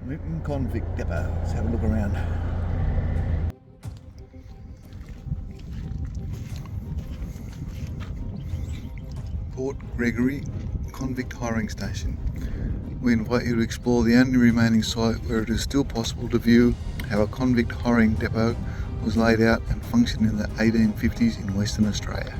Lynton Convict Depot. Let's have a look around. Port Gregory Convict Hiring Station. We invite you to explore the only remaining site where it is still possible to view how a convict hiring depot was laid out and functioned in the 1850s in Western Australia.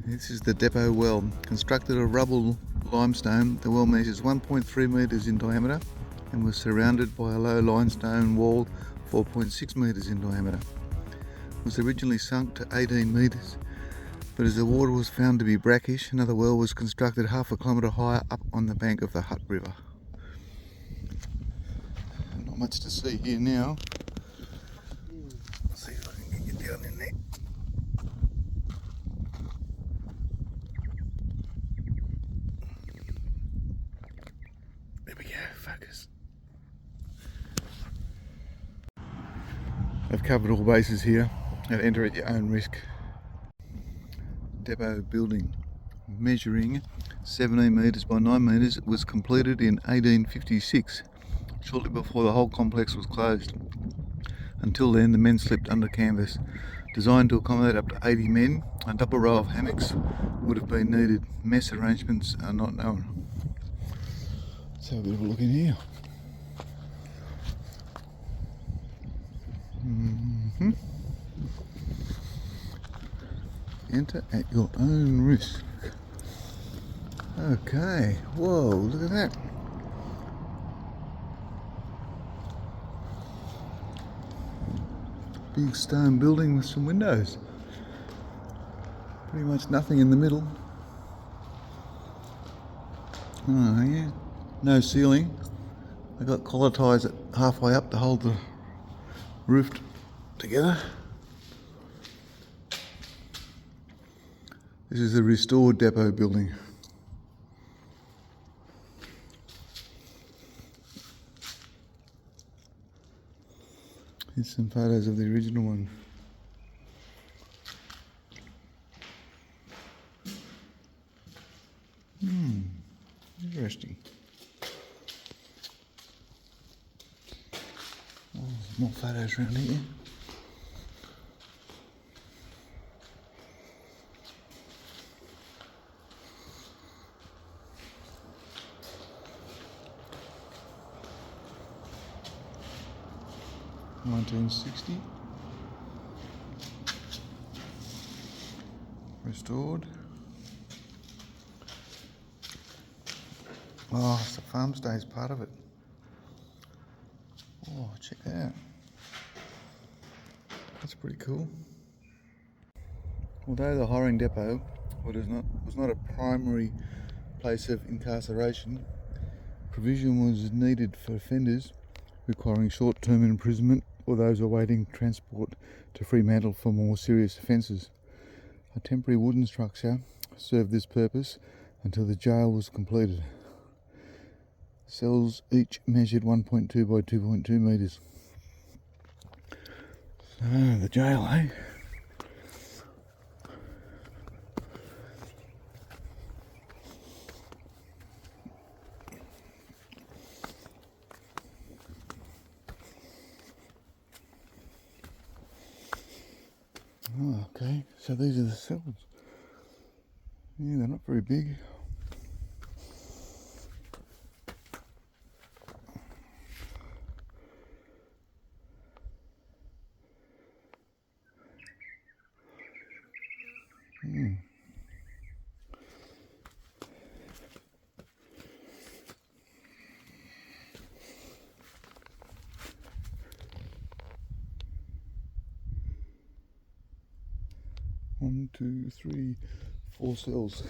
This is the depot well. Constructed of rubble limestone, the well measures 1.3 metres in diameter and was surrounded by a low limestone wall 4.6 metres in diameter. It was originally sunk to 18 metres, but as the water was found to be brackish, another well was constructed half a kilometre higher up on the bank of the Hutt River. Not much to see here now. Let's see if I can get down in there. There we go, focus. I've covered all bases here and enter at your own risk. Depot building, measuring 17 metres by 9 metres, was completed in 1856, shortly before the whole complex was closed. Until then, the men slept under canvas. Designed to accommodate up to 80 men, a double row of hammocks would have been needed. Mess arrangements are not known. Let's have a bit of a look in here. Enter at your own risk. Okay, whoa, look at that. Big stone building with some windows. Pretty much nothing in the middle. Oh yeah, no ceiling. I got collar ties at halfway up to hold the roof together. This is the restored depot building. Here's some photos of the original one. Interesting. Oh, there's more photos around here. (1960) restored. Oh, it's the farm stays part of it. Oh, check that out. That's pretty cool. Although the hiring depot was not a primary place of incarceration, provision was needed for offenders requiring short-term imprisonment or those awaiting transport to Fremantle for more serious offences. A temporary wooden structure served this purpose until the jail was completed. Cells each measured 1.2 by 2.2 metres. So, the jail, eh? So these are the cells. Yeah, they're not very big. Hmm. One, two, three, 4 cells.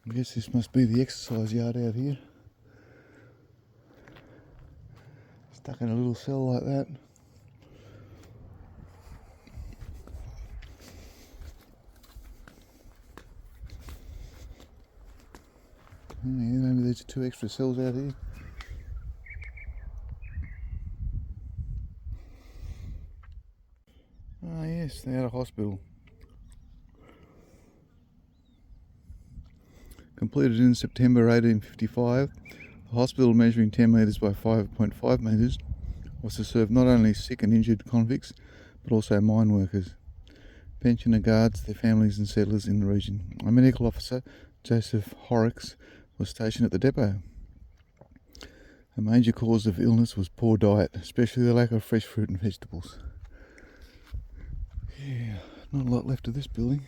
I guess this must be the exercise yard out here. Stuck in a little cell like that. Yeah, maybe there's 2 extra cells out here. Ah yes, they're out of hospital. Completed in September 1855, the hospital, measuring 10 metres by 5.5 metres, was to serve not only sick and injured convicts, but also mine workers, pensioner guards, their families and settlers in the region. A medical officer, Joseph Horrocks, was stationed at the depot. A major cause of illness was poor diet, especially the lack of fresh fruit and vegetables. Yeah, not a lot left of this building.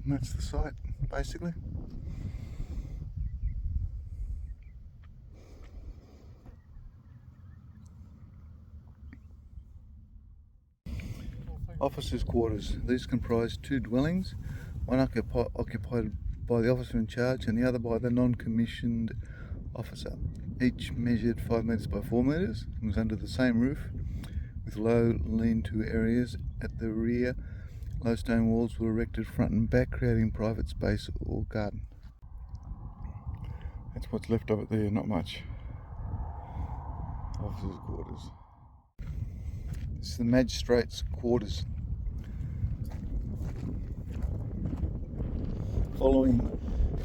That's the site, basically. Officers' quarters. These comprise 2 dwellings, one occupied by the officer in charge and the other by the non-commissioned officer. Each measured 5 metres by 4 metres and was under the same roof, with low lean-to areas at the rear. Low stone walls were erected front and back, creating private space or garden. That's what's left of it there, not much. Officers' quarters. This is the magistrate's quarters. Following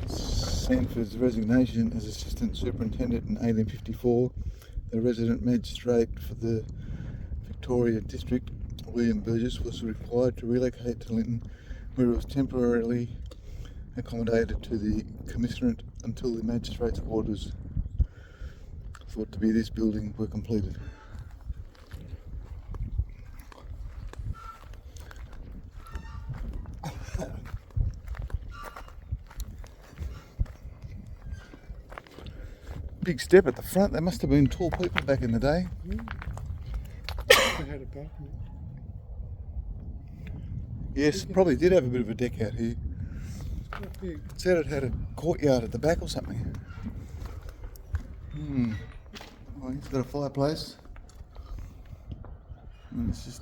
Sanford's resignation as assistant superintendent in 1854, the resident magistrate for the Victoria district, William Burgess, was required to relocate to Lynton, where it was temporarily accommodated to the commissariat until the magistrate's quarters, thought to be this building, were completed. Big step at the front. They must have been tall people back in the day. They had a balcony. Yes, probably did have a bit of a deck out here. Not big. It said it had a courtyard at the back or something. Well, it's got a fireplace. And it's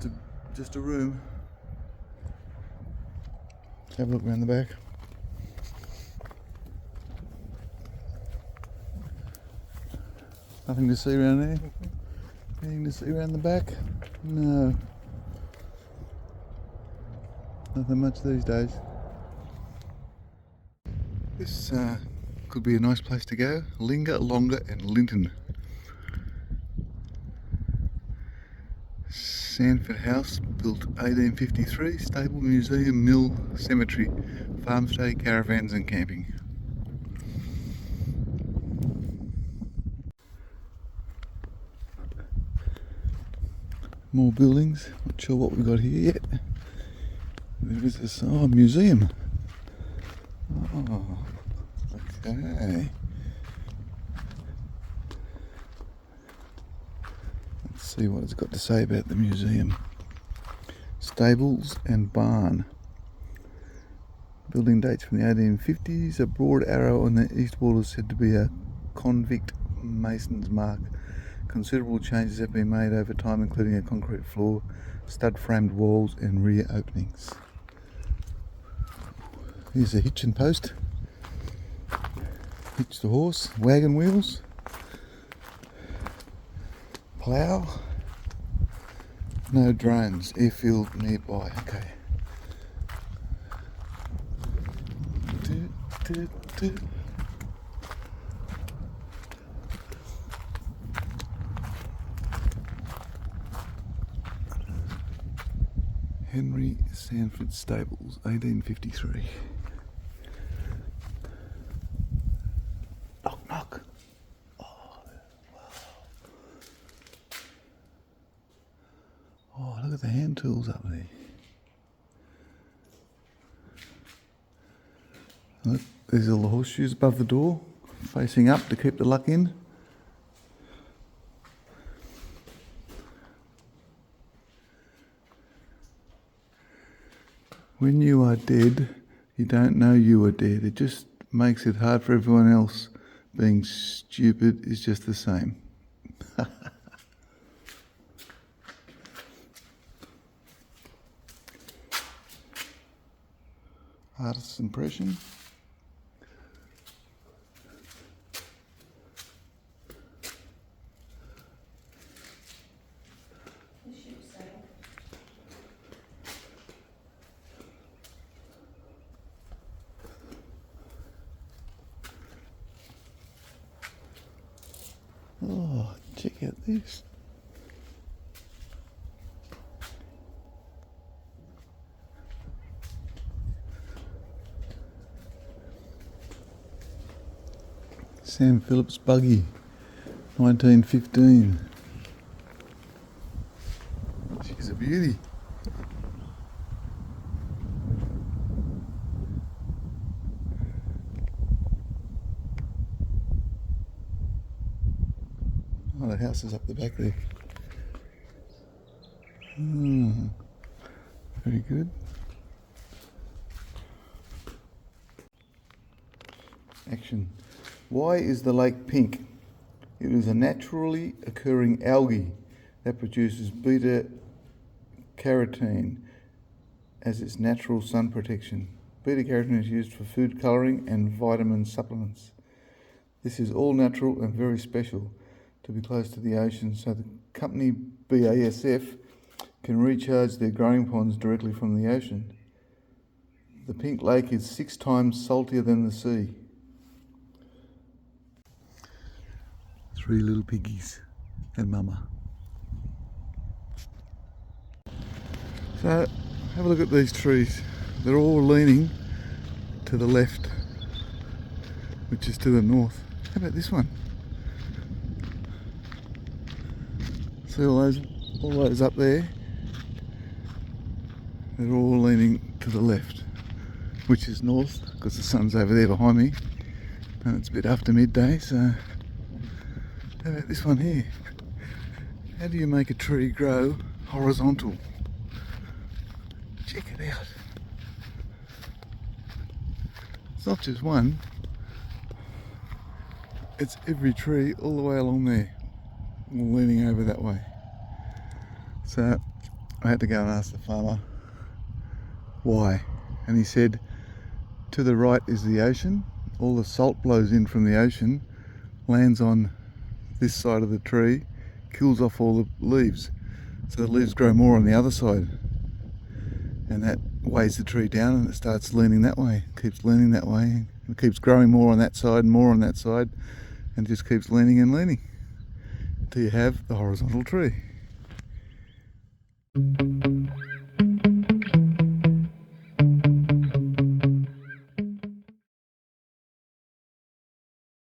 just a room. Let's have a look around the back. Nothing to see around there. Anything to see around the back? No. Nothing much these days. This could be a nice place to go. Linger, Longer and Lynton. Sanford House, built 1853. Stable, museum, mill, cemetery, farmstay, caravans and camping. More buildings. Not sure what we've got here yet. There is this museum. Oh, okay. Let's see what it's got to say about the museum. Stables and barn. Building dates from the 1850s. A broad arrow on the east wall is said to be a convict mason's mark. Considerable changes have been made over time, including a concrete floor, stud-framed walls and rear openings. Here's a hitching post. Hitch the horse, wagon wheels, plough, No drones, airfield nearby, okay. Do, do. Henry Sanford Stables, 1853. Knock, knock. Oh, wow. Oh, look at the hand tools up there. Look, there's all the horseshoes above the door, facing up to keep the luck in. When you are dead, you don't know you are dead. It just makes it hard for everyone else. Being stupid is just the same. Artist's impression. Oh, check out this. Sam Phillips buggy, 1915. She's a beauty. Oh, the house is up the back there. Very good. Action. Why is the lake pink? It is a naturally occurring algae that produces beta carotene as its natural sun protection. Beta carotene is used for food colouring and vitamin supplements. This is all natural and very special to be close to the ocean, so the company BASF can recharge their growing ponds directly from the ocean. The pink lake is 6 times saltier than the sea. 3 little piggies and mama. So have a look at these trees. They're all leaning to the left, which is to the north. How about this one? See all those up there? They're all leaning to the left, which is north, because the sun's over there behind me, and it's a bit after midday. So how about this one here? How do you make a tree grow horizontal? Check it out. It's not just one, it's every tree all the way along there, all leaning over that way. So I had to go and ask the farmer why, and he said to the right is the ocean. All the salt blows in from the ocean, lands on this side of the tree, kills off all the leaves, so the leaves grow more on the other side, and that weighs the tree down, and it starts leaning that way, keeps leaning that way, it keeps growing more on that side and more on that side, and just keeps leaning and leaning until you have the horizontal tree.